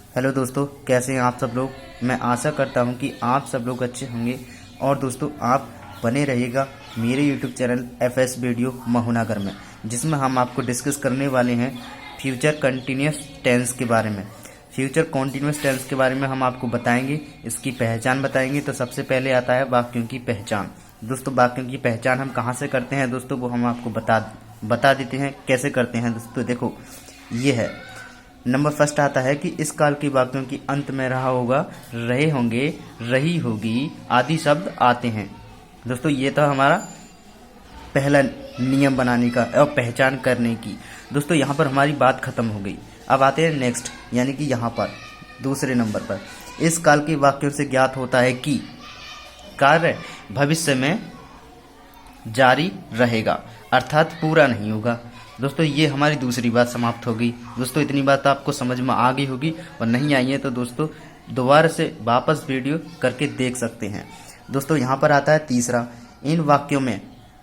Hello दोस्तों, कैसे हैं आप सब लोग। मैं आशा करता हूं कि आप सब लोग अच्छे होंगे। और दोस्तों, आप बने रहिएगा मेरे यूट्यूब चैनल एफएस वीडियो महुनागर में, जिसमें हम आपको डिस्कस करने वाले हैं फ्यूचर कंटिन्यूस टेंस के बारे में। फ्यूचर कॉन्टिन्यूस टेंस के बारे में हम आपको बताएंगे, इसकी पहचान बताएंगे। तो सबसे पहले आता है वाक्यों की पहचान। दोस्तों, वाक्यों की पहचान हम कहाँ से करते हैं दोस्तों, वो हम आपको बता देते हैं कैसे करते हैं। दोस्तों देखो, ये है नंबर फर्स्ट आता है कि इस काल के वाक्यों की अंत में रहा होगा, रहे होंगे, रही होगी आदि शब्द आते हैं। दोस्तों, ये तो हमारा पहला नियम बनाने का और पहचान करने की। दोस्तों, यहाँ पर हमारी बात खत्म हो गई। अब आते हैं नेक्स्ट, यानी कि यहाँ पर दूसरे नंबर पर इस काल के वाक्यों से ज्ञात होता है कि कार्य भविष्य में जारी रहेगा, अर्थात पूरा नहीं होगा। दोस्तों, ये हमारी दूसरी बात समाप्त हो गई। दोस्तों, इतनी बात आपको समझ में आ गई होगी, और नहीं आई है तो दोस्तों दोबारा से वापस वीडियो करके देख सकते हैं। दोस्तों, यहाँ पर आता है तीसरा, इन वाक्यों में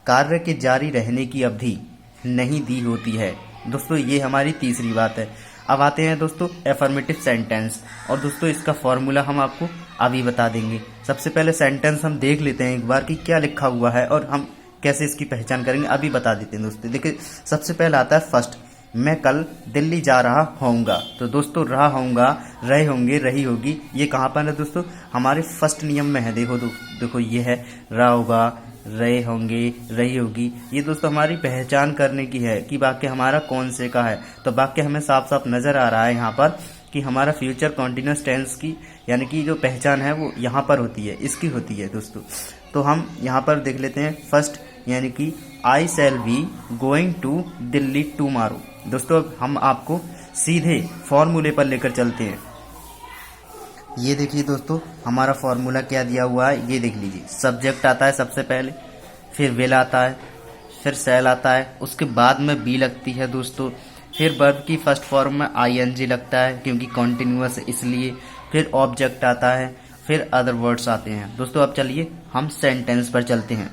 कार्य के जारी रहने की अवधि नहीं दी होती है। दोस्तों, ये हमारी तीसरी बात है। अब आते हैं दोस्तों एफर्मेटिव सेंटेंस, और दोस्तों इसका फॉर्मूला हम आपको अभी बता देंगे। सबसे पहले सेंटेंस हम देख लेते हैं एक बार कि क्या लिखा हुआ है, और हम कैसे इसकी पहचान करेंगे अभी बता देते हैं। दोस्तों देखिए, सबसे पहला आता है फर्स्ट, मैं कल दिल्ली जा रहा होऊंगा। तो दोस्तों, रहा होऊंगा, रहे होंगे, रही होगी, ये कहाँ पर है दोस्तों, हमारे फर्स्ट नियम में है। देखो ये है, रहा होगा, रहे होंगे, रही होगी। ये दोस्तों हमारी पहचान करने की है कि वाक्य हमारा कौन से का है। तो वाक्य हमें साफ साफ नजर आ रहा है यहाँ पर कि हमारा फ्यूचर कॉन्टिन्यूस टेंस की यानी कि जो पहचान है वो यहाँ पर होती है, इसकी होती है दोस्तों। तो हम यहाँ पर देख लेते हैं फर्स्ट, यानी कि I shall be going to Delhi tomorrow. दोस्तों, हम आपको सीधे फॉर्मूले पर लेकर चलते हैं। ये देखिए दोस्तों, हमारा फॉर्मूला क्या दिया हुआ है, ये देख लीजिए। सब्जेक्ट आता है सबसे पहले, फिर विल आता है, फिर शैल आता है, उसके बाद में बी लगती है दोस्तों, फिर वर्ब की फर्स्ट फॉर्म में आईएनजी लगता है क्योंकि कॉन्टिन्यूअस इसलिए, फिर ऑब्जेक्ट आता है, फिर अदर वर्ड्स आते हैं। दोस्तों, अब चलिए हम सेंटेंस पर चलते हैं।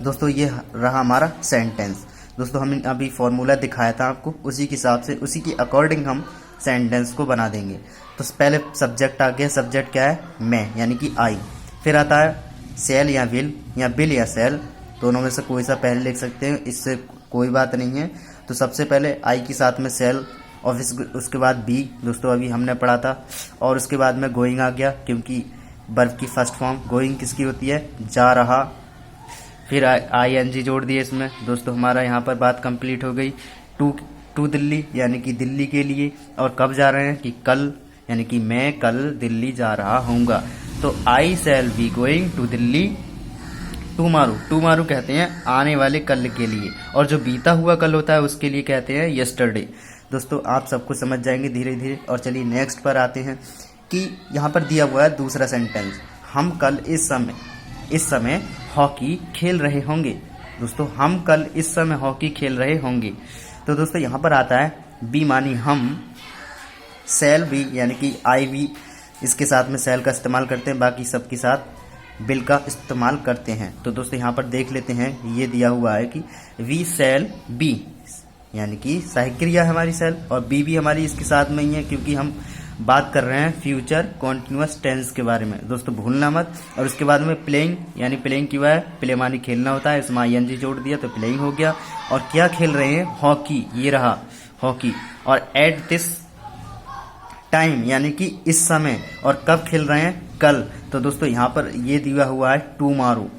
दोस्तों, ये रहा हमारा सेंटेंस। दोस्तों, हमने अभी फॉर्मूला दिखाया था आपको, उसी के हिसाब से, उसी के अकॉर्डिंग हम सेंटेंस को बना देंगे। तो पहले सब्जेक्ट आ गया, सब्जेक्ट क्या है, मैं, यानी कि आई। फिर आता है सेल या विल, या बिल या सेल, दोनों में से कोई सा पहले लिख सकते हैं, इससे कोई बात नहीं है। तो सबसे पहले आई के साथ में सेल, और उसके बाद बी, दोस्तों अभी हमने पढ़ा था, और उसके बाद में गोइंग आ गया क्योंकि वर्ब की फर्स्ट फॉर्म गोइंग किसकी होती है, जा रहा। फिर आईएनजी जोड़ दिए इसमें। दोस्तों, हमारा यहाँ पर बात कंप्लीट हो गई। टू दिल्ली, यानी कि दिल्ली के लिए, और कब जा रहे हैं कि कल, यानी कि मैं कल दिल्ली जा रहा हूँगा। तो I shall be going to Delhi tomorrow. Tomorrow कहते हैं आने वाले कल के लिए, और जो बीता हुआ कल होता है उसके लिए कहते हैं यस्टरडे। दोस्तों, आप सबको समझ जाएंगे धीरे धीरे। और चलिए नेक्स्ट पर आते हैं कि यहाँ पर दिया हुआ है दूसरा सेंटेंस, हम कल इस समय हॉकी खेल रहे होंगे। दोस्तों, हम कल इस समय हॉकी खेल रहे होंगे। तो दोस्तों, यहाँ पर आता है बी मानी हम, सेल बी, यानी कि आई वी, इसके साथ में सेल का इस्तेमाल करते हैं, बाकी सबके साथ बिल का इस्तेमाल करते हैं। तो दोस्तों, यहाँ पर देख लेते हैं, ये दिया हुआ है कि वी सेल बी, यानी कि सहायक क्रिया है हमारी सेल, और बी भी हमारी इसके साथ में ही है क्योंकि हम बात कर रहे हैं फ्यूचर कॉन्टिन्यूअस टेंस के बारे में। दोस्तों, भूलना मत। और उसके बाद में प्लेइंग, यानी प्लेइंग क्यों है, प्ले मानी खेलना होता है, इसमें आईएनजी जोड़ दिया तो प्लेइंग हो गया। और क्या खेल रहे हैं, हॉकी, ये रहा हॉकी। और एट दिस टाइम, यानी कि इस समय, और कब खेल रहे हैं, कल। तो दोस्तों, यहाँ पर ये दिया हुआ है टुमारो,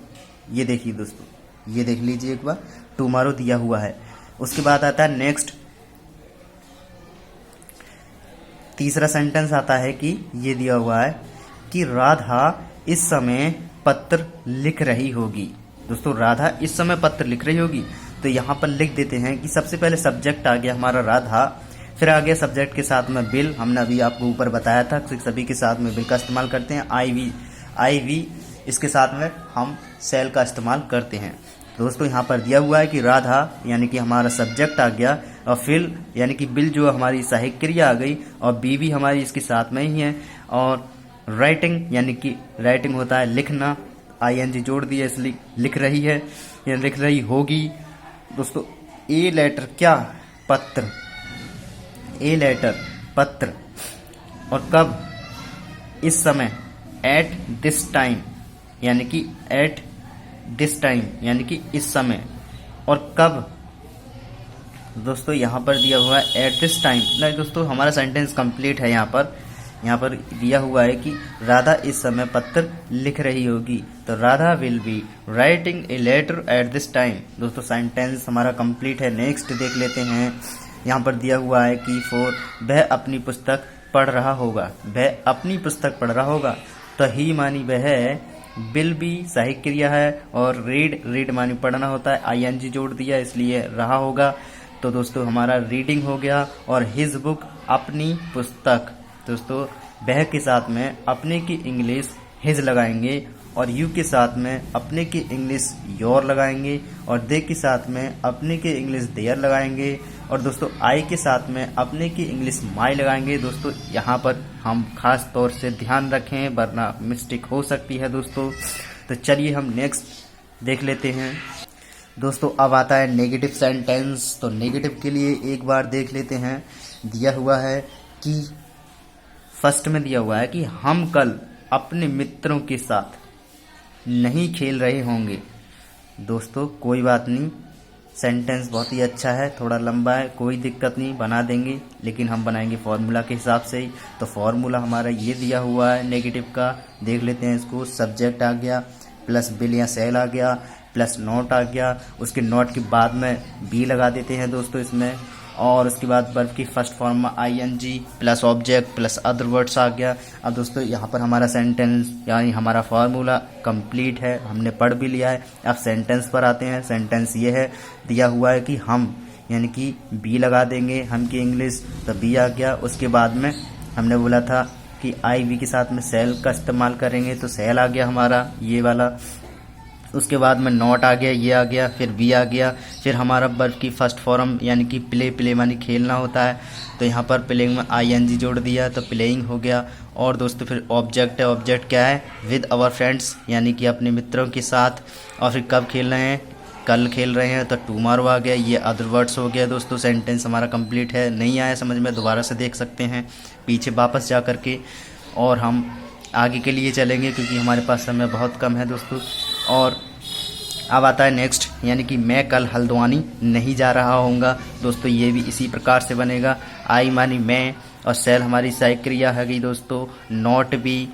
ये देखिए दोस्तों, ये देख लीजिए एक बार, टुमारो दिया हुआ है। उसके बाद आता है नेक्स्ट, तीसरा सेंटेंस आता है कि ये दिया हुआ है कि राधा इस समय पत्र लिख रही होगी। दोस्तों, राधा इस समय पत्र लिख रही होगी, तो यहाँ पर लिख देते हैं कि सबसे पहले सब्जेक्ट आ गया हमारा राधा, फिर आ गया सब्जेक्ट के साथ में बिल, हमने अभी आपको ऊपर बताया था सभी के साथ में बिल का इस्तेमाल करते हैं। आई वी, इसके साथ में हम सेल का इस्तेमाल करते हैं। दोस्तों, यहाँ पर दिया हुआ है कि राधा, यानी कि हमारा सब्जेक्ट आ गया, और फिल, यानी कि बिल जो हमारी सहायक क्रिया आ गई, और बी भी हमारी इसके साथ में ही है। और राइटिंग, यानी कि राइटिंग होता है लिखना, आईएनजी जोड़ दिया इसलिए लिख रही है या लिख रही होगी। दोस्तों, ए लेटर क्या, पत्र, ए लेटर पत्र, और कब, इस समय, एट दिस टाइम यानी कि एट दिस टाइम यानी कि इस समय। और कब दोस्तों यहाँ पर दिया हुआ है एट दिस टाइम। नहीं दोस्तों, हमारा सेंटेंस कंप्लीट है। यहाँ पर दिया हुआ है कि राधा इस समय पत्र लिख रही होगी, तो Radha will be writing a letter at this time. दोस्तों सेंटेंस हमारा कंप्लीट है। नेक्स्ट देख लेते हैं। यहाँ पर दिया हुआ है कि वह अपनी पुस्तक पढ़ रहा होगा। वह अपनी पुस्तक पढ़ रहा होगा, तो ही मानी वह, विल बी सहायक क्रिया है, और रीड मानी पढ़ना होता है, आईएनजी जोड़ दिया इसलिए रहा होगा। तो दोस्तों हमारा रीडिंग हो गया। और हिज बुक अपनी पुस्तक, दोस्तों वह के साथ में अपने की इंग्लिश हिज लगाएंगे, और यू के साथ में अपने की इंग्लिश योर लगाएंगे, और दे के साथ में अपने की इंग्लिश देयर लगाएंगे, और दोस्तों आई के साथ में अपने की इंग्लिश माई लगाएंगे। दोस्तों यहाँ पर हम खास तौर से ध्यान रखें, वरना मिस्टेक हो सकती है दोस्तों। तो चलिए हम नेक्स्ट देख लेते हैं। दोस्तों अब आता है नेगेटिव सेंटेंस। तो नेगेटिव के लिए एक बार देख लेते हैं। दिया हुआ है कि फर्स्ट में दिया हुआ है कि हम कल अपने मित्रों के साथ नहीं खेल रहे होंगे। दोस्तों कोई बात नहीं, सेंटेंस बहुत ही अच्छा है, थोड़ा लंबा है, कोई दिक्कत नहीं, बना देंगे, लेकिन हम बनाएंगे फॉर्मूला के हिसाब से ही। तो फॉर्मूला हमारा ये दिया हुआ है नेगेटिव का, देख लेते हैं इसको। सब्जेक्ट आ गया, प्लस बिल या सेल आ गया, प्लस नॉट आ गया, उसके नॉट के बाद में बी लगा देते हैं दोस्तों इसमें, और उसके बाद वर्ब की फर्स्ट फॉर्म में ING plus object plus other words आ गया। अब दोस्तों यहाँ पर हमारा सेंटेंस यानी हमारा फार्मूला कंप्लीट है, हमने पढ़ भी लिया है। अब सेंटेंस पर आते हैं। सेंटेंस ये है, दिया हुआ है कि हम यानी कि बी लगा देंगे, हम की इंग्लिश, तो बी आ गया। उसके बाद में हमने बोला था कि आई वी के साथ में सेल का इस्तेमाल करेंगे, तो सेल आ गया हमारा ये वाला। उसके बाद में नॉट आ गया, ये आ गया, फिर बी आ गया। फिर हमारा वर्ब की फर्स्ट फॉर्म यानी कि प्ले मानी खेलना होता है, तो यहाँ पर प्लेइंग में आईएनजी जोड़ दिया, तो प्लेइंग हो गया। और दोस्तों फिर ऑब्जेक्ट है, ऑब्जेक्ट क्या है, विद आवर फ्रेंड्स यानी कि अपने मित्रों के साथ। और फिर कब खेल रहे हैं, कल खेल रहे हैं, तो टुमारो आ गया, ये अदर वर्ड्स हो गया। दोस्तों सेंटेंस हमारा कंप्लीट है। नहीं आया समझ में, दोबारा से देख सकते हैं पीछे वापस जा कर के, और हम आगे के लिए चलेंगे क्योंकि हमारे पास समय बहुत कम है दोस्तों। और अब आता है नेक्स्ट, यानी कि मैं कल हल्द्वानी नहीं जा रहा होऊंगा। दोस्तों ये भी इसी प्रकार से बनेगा। आई मानी मैं, और सेल हमारी सहायक क्रिया है गई दोस्तों, नॉट बी।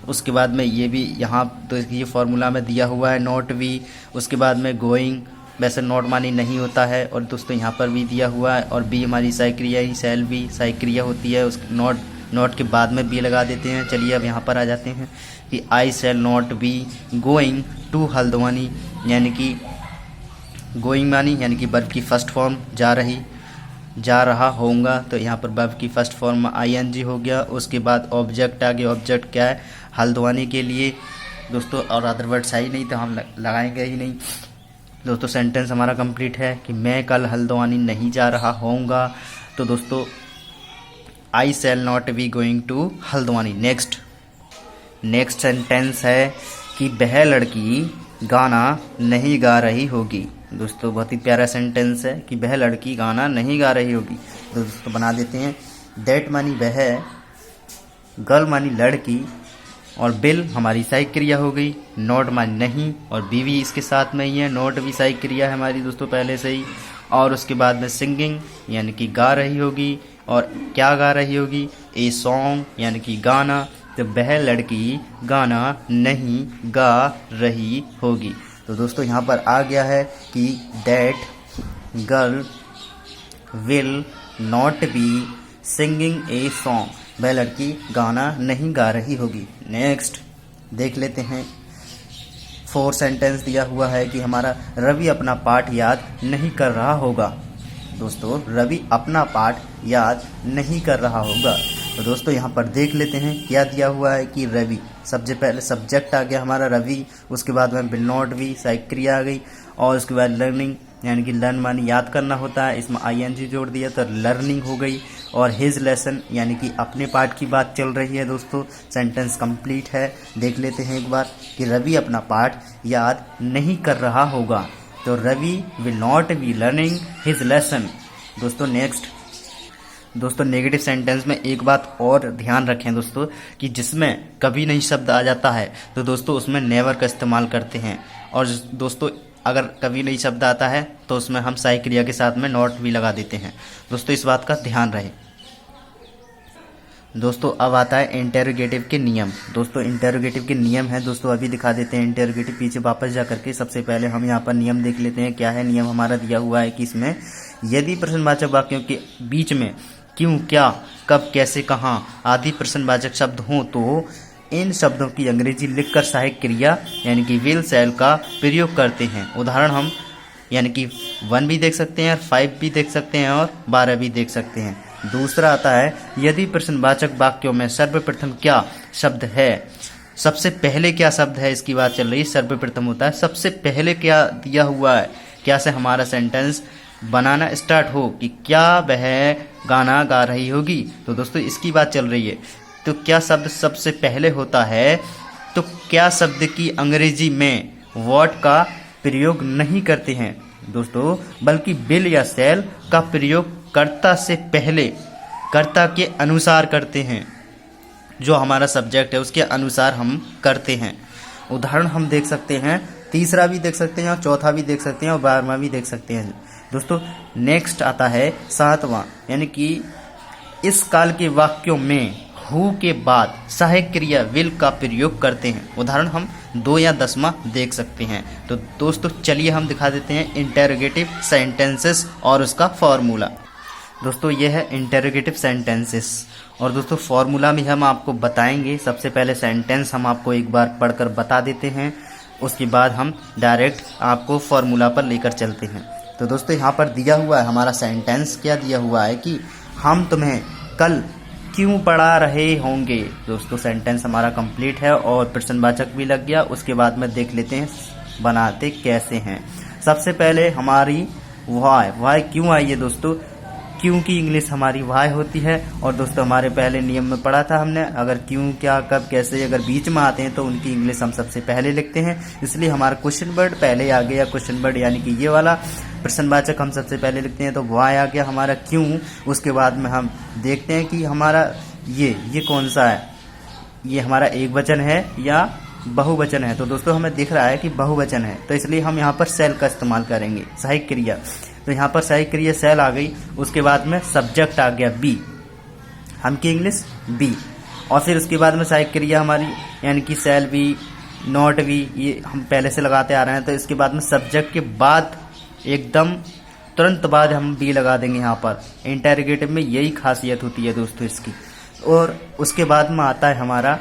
उसके बाद में ये भी यहाँ तो ये फॉर्मूला में दिया हुआ है, नॉट बी। उसके बाद में गोइंग, वैसे नॉट मानी नहीं होता है, और दोस्तों यहाँ पर भी दिया हुआ है। और बी हमारी सहायक क्रिया ही, सेल भी सहायक क्रिया होती है, उस नॉट के बाद में बी लगा देते हैं। चलिए अब यहाँ पर आ जाते हैं कि I shall not be going to Haldwani, यानी कि गोइंग मानी यानी कि वर्ब की फर्स्ट फॉर्म जा रहा होऊंगा, तो यहाँ पर वर्ब की फर्स्ट फॉर्म में आईएनजी हो गया। उसके बाद ऑब्जेक्ट आ गया, ऑब्जेक्ट क्या है, हल्द्वानी के लिए दोस्तों, और अदर वर्ड्स है ही नहीं तो हम लगाएंगे ही नहीं दोस्तों। सेंटेंस हमारा कंप्लीट है कि मैं कल हल्द्वानी नहीं जा रहा होऊंगा। तो दोस्तों I shall not be going to Haldwani. Next sentence है कि वह लड़की गाना नहीं गा रही होगी। दोस्तों बहुत ही प्यारा सेंटेंस है कि वह लड़की गाना नहीं गा रही होगी। दोस्तों बना देते हैं। दैट मानी वह, गर्ल मानी लड़की, और बिल हमारी सहायक क्रिया हो गई, नॉट मानी नहीं, और बी भी इसके साथ में ही है, नॉट भी सहायक क्रिया है हमारी दोस्तों पहले से ही। और उसके बाद में सिंगिंग यानी कि गा रही होगी, और क्या गा रही होगी, ए सॉन्ग यानी कि गाना। तो वह लड़की गाना नहीं गा रही होगी। तो दोस्तों यहाँ पर आ गया है कि that girl will not be singing a song, वह लड़की गाना नहीं गा रही होगी। नेक्स्ट देख लेते हैं। 4 सेंटेंस दिया हुआ है कि हमारा रवि अपना पाठ याद नहीं कर रहा होगा। दोस्तों रवि अपना पाठ याद नहीं कर रहा होगा। तो दोस्तों यहाँ पर देख लेते हैं क्या दिया हुआ है कि रवि, सबसे पहले सब्जेक्ट आ गया हमारा रवि, उसके बाद में विल नॉट बी सहायक क्रिया आ गई, और उसके बाद लर्निंग यानी कि लर्न मानी याद करना होता है, इसमें आईएनजी जोड़ दिया तो लर्निंग हो गई। और हिज लेसन यानी कि अपने पाठ की बात चल रही है दोस्तों। सेंटेंस कंप्लीट है। देख लेते हैं एक बार कि रवि अपना पाठ याद नहीं कर रहा होगा। तो Ravi will not be learning his lesson. दोस्तों नेक्स्ट दोस्तों नेगेटिव सेंटेंस में एक बात और ध्यान रखें दोस्तों कि जिसमें कभी नहीं शब्द आ जाता है तो दोस्तों उसमें नेवर का इस्तेमाल करते हैं। और दोस्तों अगर कभी नहीं शब्द आता है तो उसमें हम सहायक क्रिया के साथ में नॉट भी लगा देते हैं। दोस्तों इस बात का ध्यान रहे। दोस्तों अब आता है इंटेरोगेटिव के नियम। दोस्तों इंटेरोगेटिव के नियम है दोस्तों अभी दिखा देते हैं। इंटेरोगेटिव पीछे वापस जा करके सबसे पहले हम यहाँ पर नियम देख लेते हैं। क्या है नियम हमारा दिया हुआ है कि इसमें यदि प्रश्नवाचक वाक्यों के बीच में क्यों, क्या, कब, कैसे, कहाँ आदि प्रश्नवाचक शब्द हों तो इन शब्दों की अंग्रेजी लिखकर सहायक क्रिया यानी कि विल शैल का प्रयोग करते हैं। उदाहरण हम यानी कि 1 भी देख सकते हैं और 5 भी देख सकते हैं और 12 भी देख सकते हैं। दूसरा आता है यदि प्रश्नवाचक वाक्यों में सर्वप्रथम क्या शब्द है, सबसे पहले क्या शब्द है इसकी बात चल रही है। सर्वप्रथम होता है सबसे पहले क्या दिया हुआ है, क्या से हमारा सेंटेंस बनाना स्टार्ट हो कि क्या वह गाना गा रही होगी, तो दोस्तों इसकी बात चल रही है। तो क्या शब्द सबसे पहले होता है तो क्या शब्द की अंग्रेजी में व्हाट का प्रयोग नहीं करते हैं दोस्तों, बल्कि विल या शैल का प्रयोग कर्ता से पहले कर्ता के अनुसार करते हैं। जो हमारा सब्जेक्ट है उसके अनुसार हम करते हैं। उदाहरण हम देख सकते हैं, तीसरा भी देख सकते हैं और चौथा भी देख सकते हैं और 12वां भी देख सकते हैं। दोस्तों नेक्स्ट आता है 7वां यानी कि इस काल के वाक्यों में हु के बाद सहायक क्रिया विल का प्रयोग करते हैं। उदाहरण हम 2 या 10वां देख सकते हैं। तो दोस्तों चलिए हम दिखा देते हैं इंटेरोगेटिव सेंटेंसेस और उसका फॉर्मूला। दोस्तों यह है इंटेरोगेटिव सेंटेंसेस और दोस्तों फॉर्मूला में हम आपको बताएंगे। सबसे पहले सेंटेंस हम आपको एक बार पढ़कर बता देते हैं, उसके बाद हम डायरेक्ट आपको फॉर्मूला पर लेकर चलते हैं। तो दोस्तों यहाँ पर दिया हुआ है हमारा सेंटेंस, क्या दिया हुआ है कि हम तुम्हें कल क्यों पढ़ा रहे होंगे। दोस्तों सेंटेंस हमारा कंप्लीट है और प्रश्नवाचक भी लग गया। उसके बाद में देख लेते हैं बनाते कैसे हैं। सबसे पहले हमारी वाई क्यों आई है दोस्तों, क्यों की इंग्लिश हमारी वाई होती है। और दोस्तों हमारे पहले नियम में पढ़ा था हमने, अगर क्यों, क्या, कब, कैसे अगर बीच में आते हैं तो उनकी इंग्लिश हम सबसे पहले लिखते हैं। इसलिए हमारा क्वेश्चन वर्ड पहले आ गया। क्वेश्चन वर्ड यानी कि ये वाला प्रश्नवाचक हम सबसे पहले लिखते हैं तो वाई आ गया हमारा क्यों। उसके बाद में हम देखते हैं कि हमारा ये कौन सा है, ये हमारा एक वचन है या बहुवचन है। तो दोस्तों हमें दिख रहा है कि बहुवचन है, तो इसलिए हम यहाँ पर शैल का इस्तेमाल करेंगे, सहायक क्रिया। तो यहाँ पर सहायक क्रिया शैल आ गई। उसके बाद में सब्जेक्ट आ गया बी, हम की इंग्लिश बी। और फिर उसके बाद में सहायक क्रिया हमारी यानी कि शैल बी, नॉट बी, ये हम पहले से लगाते आ रहे हैं। तो इसके बाद में सब्जेक्ट के बाद एकदम तुरंत बाद हम बी लगा देंगे यहाँ पर। इंटेरोगेटिव में यही खासियत होती है दोस्तों इसकी। और उसके बाद में आता है हमारा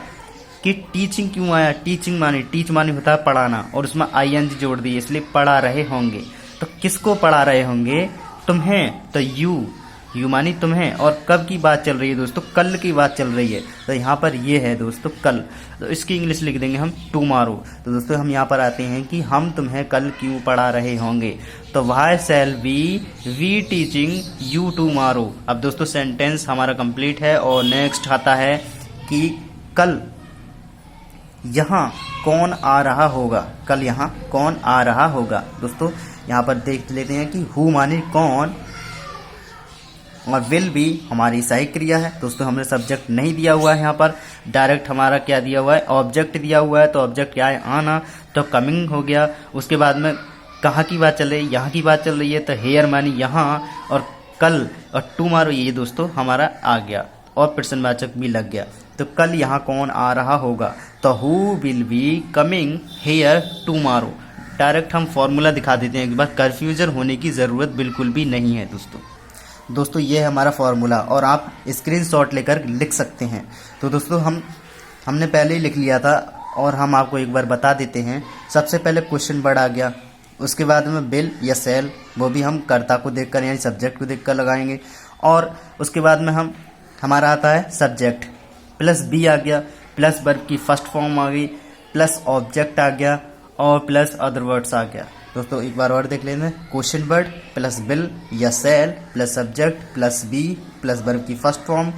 कि टीचिंग क्यों आया। टीचिंग मानी, टीच मानी होता है पढ़ाना और उसमें ING जोड़ दी, इसलिए पढ़ा रहे होंगे। तो किसको पढ़ा रहे होंगे, तुम्हें। तो यू मानी तुम्हें। और कब की बात चल रही है दोस्तों, कल की बात चल रही है। तो यहाँ पर ये है दोस्तों कल, तो इसकी इंग्लिश लिख देंगे हम टुमारो। तो दोस्तों हम यहाँ पर आते हैं कि हम तुम्हें कल क्यों पढ़ा रहे होंगे। तो why shall we teaching you tomorrow. अब दोस्तों सेंटेंस हमारा कंप्लीट है। और नेक्स्ट आता है कि कल यहाँ कौन आ रहा होगा, कल यहाँ कौन आ रहा होगा। दोस्तों यहाँ पर देख लेते हैं कि हु माने कौन और विल भी हमारी सहायक क्रिया है। दोस्तों हमने सब्जेक्ट नहीं दिया हुआ है यहाँ पर, डायरेक्ट हमारा क्या दिया हुआ है, ऑब्जेक्ट दिया हुआ है। तो ऑब्जेक्ट क्या है, आना, तो कमिंग हो गया। उसके बाद में कहाँ की बात चल रही है, यहाँ की बात चल रही है। तो हेयर मानी यहाँ, और कल और टुमारो ये दोस्तों हमारा आ गया और प्रश्नवाचक भी लग गया। तो कल यहाँ कौन आ रहा होगा, तो who will be coming here tomorrow. Direct हम फॉर्मूला दिखा देते हैं, एक बार कन्फ्यूजन होने की ज़रूरत बिल्कुल भी नहीं है दोस्तों ये है हमारा फॉर्मूला और आप स्क्रीनशॉट लेकर लिख सकते हैं। तो दोस्तों हमने पहले ही लिख लिया था और हम आपको एक बार बता देते हैं। सबसे पहले क्वेश्चन वर्ड आ गया, उसके बाद में विल या शैल, वो भी हम कर्ता को देखकर यानी सब्जेक्ट को देखकर लगाएंगे। और उसके बाद में हमारा आता है सब्जेक्ट प्लस बी आ गया, प्लस वर्ब की फर्स्ट फॉर्म आ गई, प्लस ऑब्जेक्ट आ गया और प्लस अदर वर्ड्स आ गया। दोस्तों एक बार और देख लेते हैं, क्वेश्चन वर्ड प्लस विल या shall plus subject plus be plus verb की first form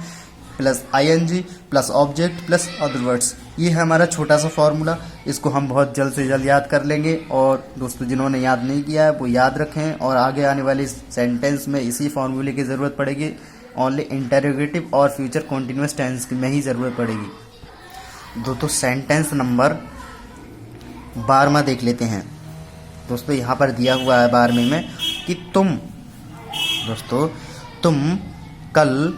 plus ING plus object plus other words. ये है हमारा छोटा सा फॉर्मूला, इसको हम बहुत जल्द से जल्द याद कर लेंगे। और दोस्तों जिन्होंने याद नहीं किया है वो याद रखें और आगे आने वाले सेंटेंस में इसी फॉर्मूले की ज़रूरत पड़ेगी ओनली इंटरोगेटिव और फ्यूचर कॉन्टिन्यूस टेंस में ही ज़रूरत पड़ेगी। दोस्तों सेंटेंस नंबर 12वां देख लेते हैं। दोस्तों यहाँ पर दिया हुआ है 12वें में कि तुम कल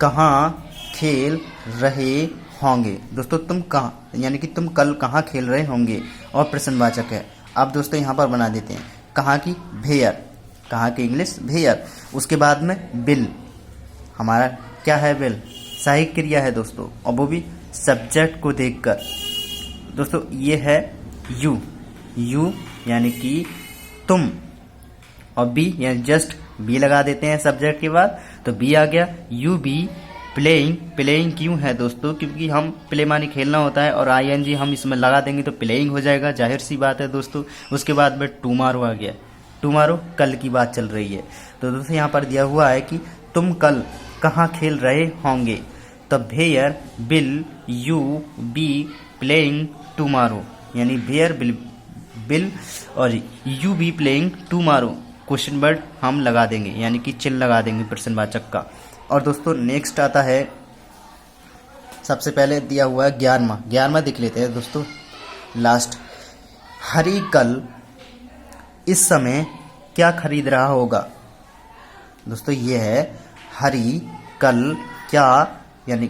कहाँ खेल रहे होंगे। दोस्तों तुम कहाँ यानी कि तुम कल कहाँ खेल रहे होंगे और प्रश्नवाचक है। अब दोस्तों यहाँ पर बना देते हैं कहाँ की भेयर, कहाँ की इंग्लिश भेयर। उसके बाद में बिल, हमारा क्या है बिल, सहायक क्रिया है दोस्तों, और वो भी सब्जेक्ट को देखकर। दोस्तों ये है यू यानी कि तुम, और बी यानी जस्ट बी लगा देते हैं सब्जेक्ट के बाद, तो बी आ गया। यू बी प्लेइंग क्यों है दोस्तों, क्योंकि हम प्ले मानी खेलना होता है और आईएनजी हम इसमें लगा देंगे तो प्लेइंग हो जाएगा, जाहिर सी बात है दोस्तों। उसके बाद में टुमारो आ गया, टुमारो कल की बात चल रही है। तो दोस्तों यहाँ पर दिया हुआ है कि तुम कल कहाँ खेल रहे होंगे, तो where will you be playing tomorrow, यानी वेयर बिल और you be playing tomorrow, question word हम लगा देंगे यानी कि चिन्ह लगा देंगे प्रश्नवाचक का। और दोस्तों नेक्स्ट आता है, सबसे पहले दिया हुआ है 11वां देख लेते हैं दोस्तों लास्ट। हरी कल इस समय क्या खरीद रहा होगा। दोस्तों ये है हरी कल क्या, यानी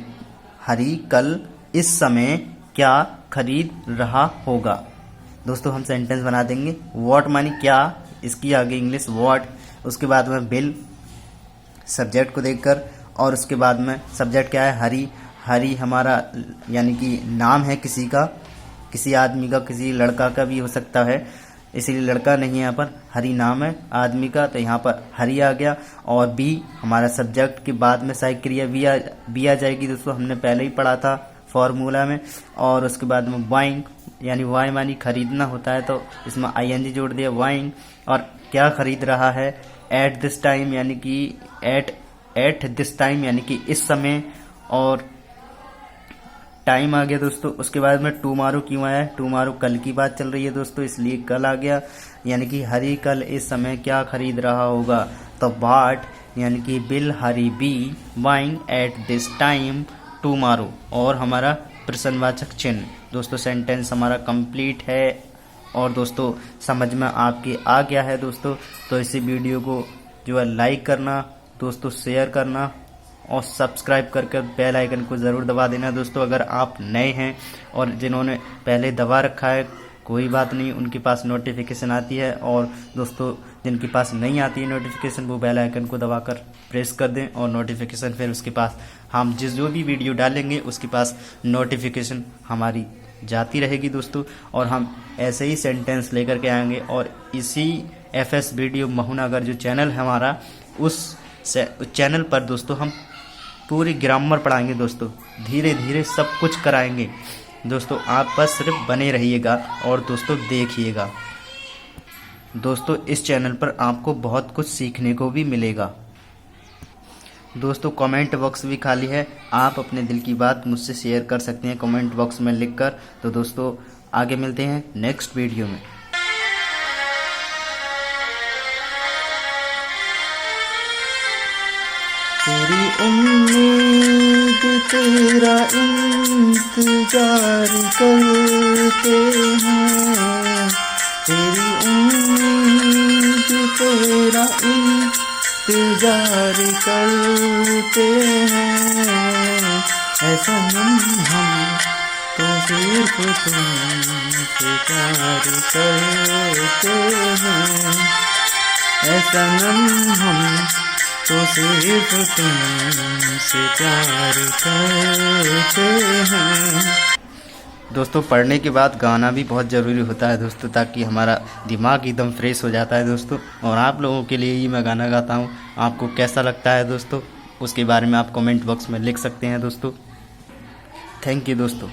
हरी कल इस समय क्या खरीद रहा होगा। दोस्तों हम सेंटेंस बना देंगे, व्हाट मानी क्या, इसकी आगे इंग्लिश व्हाट, उसके बाद में बिल सब्जेक्ट को देखकर, और उसके बाद में सब्जेक्ट क्या है हरी हमारा यानी कि नाम है किसी का, किसी आदमी का, किसी लड़का का भी हो सकता है, इसीलिए लड़का नहीं है यहाँ पर, हरी नाम है आदमी का, तो यहाँ पर हरी आ गया। और बी हमारा सब्जेक्ट के बाद में सहायक क्रिया बी आ जाएगी दोस्तों, हमने पहले ही पढ़ा था फॉर्मूला में। और उसके बाद में बाइंग यानी वाई मानी खरीदना होता है, तो इसमें आईएनजी जोड़ दिया बाइंग। और क्या खरीद रहा है, एट दिस टाइम यानी कि एट दिस टाइम यानी कि इस समय, और टाइम आ गया दोस्तों। उसके बाद में टुमारो क्यों आया, टुमारो कल की बात चल रही है दोस्तों, इसलिए कल आ गया। यानी कि हरी कल इस समय क्या खरीद रहा होगा, तो बाट यानी कि bill Hari B buying eight this time tomorrow, और हमारा प्रश्नवाचक चिन्ह। दोस्तों सेंटेंस हमारा कंप्लीट है, और दोस्तों समझ में आपके आ गया है दोस्तों। तो इसी वीडियो को जो है लाइक करना दोस्तों, शेयर करना और सब्सक्राइब करके बेल आइकन को ज़रूर दबा देना दोस्तों। अगर आप नए हैं और जिन्होंने पहले दबा रखा है कोई बात नहीं, उनके पास नोटिफिकेशन आती है, और दोस्तों जिनके पास नहीं आती है नोटिफिकेशन वो बेल आइकन को दबाकर प्रेस कर दें, और नोटिफिकेशन फिर उसके पास हम जो भी वीडियो डालेंगे उसके पास नोटिफिकेशन हमारी जाती रहेगी दोस्तों। और हम ऐसे ही सेंटेंस लेकर के आएंगे, और इसी FS वीडियो महुनागर जो चैनल है हमारा, उस चैनल पर दोस्तों हम पूरी ग्रामर पढ़ाएंगे दोस्तों, धीरे धीरे सब कुछ कराएंगे दोस्तों। आप बस सिर्फ बने रहिएगा और दोस्तों देखिएगा दोस्तों, इस चैनल पर आपको बहुत कुछ सीखने को भी मिलेगा दोस्तों। कमेंट बॉक्स भी खाली है, आप अपने दिल की बात मुझसे शेयर कर सकते हैं कमेंट बॉक्स में लिखकर। तो दोस्तों आगे मिलते हैं नेक्स्ट वीडियो में। तेरी उम्मीद तेरा इंतजार करते हैं, तेरी उम्मीद तेरा इंतजार करते हैं। ऐसा हम तो सिर्फ तुमसे प्यार करते हैं, ऐसा हम तो सिर्फ तुमसे प्यार करते हैं। दोस्तों पढ़ने के बाद गाना भी बहुत ज़रूरी होता है दोस्तों, ताकि हमारा दिमाग एकदम फ्रेश हो जाता है दोस्तों। और आप लोगों के लिए ही मैं गाना गाता हूँ, आपको कैसा लगता है दोस्तों उसके बारे में आप कमेंट बॉक्स में लिख सकते हैं दोस्तों। थैंक यू दोस्तों।